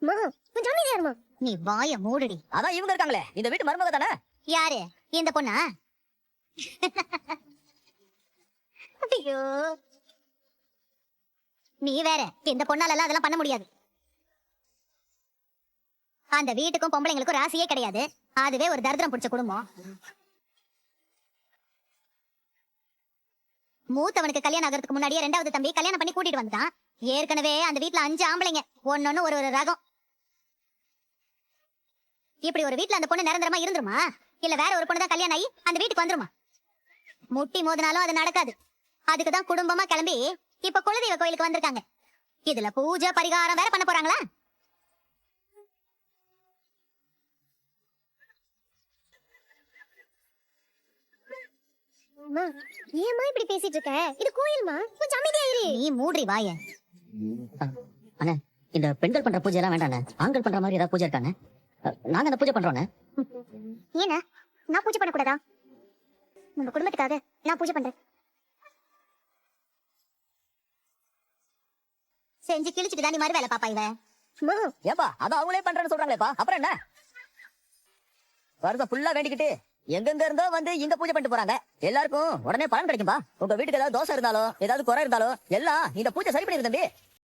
மா கொஞ்சம் அமைதியா இருமா. நீ வாய மூடுடி. அதான் இவங்க இருக்காங்களே, இந்த வீட்டு மருமக தானே. யாரு? இந்த பொண்ணா? ஐயோ, நீ வேற. இந்த பொண்ணால அதெல்லாம் பண்ண முடியாது. அந்த வீட்டுக்கும் பொம்பளைங்களுக்கும் ராசியே கிடையாது. அதுவே ஒரு தரித்திரம் பிடிச்ச குடும்பம். மூத்தவனுக்கு கல்யாணம் ஆகிறதுக்கு முன்னாடியே ரெண்டாவது தம்பி கல்யாணம் பண்ணி கூட்டிட்டு வந்துட்டான். ஏற்கனவே அந்த வீட்டுல 5 ஆம்பளைங்க, ஒன்னொன்னு ஒரு ஒரு ரகம். இப்படி ஒரு வீட்டுல அந்த பொண்ணு நிரந்தரமா இருந்துருமா, இல்ல வேற ஒரு பொண்ணு தான் கல்யாணம் ஆகி அந்த வீட்டுக்கு வந்துருமா? முட்டி மோதினாலும் அது நடக்காது. அதுக்குதான் குடும்பமா கிளம்பி இப்ப குலதெய்வ கோயிலுக்கு வந்திருக்காங்க. இதுல பூஜை பரிகாரம் வேற பண்ண போறாங்களா? அம்மா, ஏம்மா இப்படி பேசிட்டு இருக்க? இது கோயில்மா, கொஞ்சம் அமைதியா இரு. நீ மூடி வாய. அண்ணே, இந்த பெண்கள் பண்ற பூஜை எல்லாம் வேண்டாண்ணே. ஆண்கள் பண்ற மாதிரி ஏதாவது பூஜை இருக்காண்ணே? நாங்க அந்த பூஜை பண்றோண்ணே. ஏன்னா நான் பூஜை பண்ணக்கூடாதா? நம்ம குடும்பத்துக்காக நான் பூஜை பண்றேன். செஞ்சு கிழிச்சிட்டு தான் நீ மாதிரி வேலை பாப்பா இவ. அம்மா, ஏப்பா, அதான் அவங்களே பண்றேன்னு சொல்றாங்களேப்பா, அப்புறம் என்ன? வருஷம் ஃபுல்லா வேண்டிக்கிட்டு எங்கெங்க இருந்தோ வந்து இங்க பூஜை பண்ணிட்டு போறாங்க. எல்லாருக்கும் உடனே பலன் கிடைக்கும்பா. உங்க வீட்டுக்கு ஏதாவது தோசை இருந்தாலும் ஏதாவது குறை இருந்தாலும் எல்லாம் இந்த பூஜை சரி பண்ணிரு தம்பி.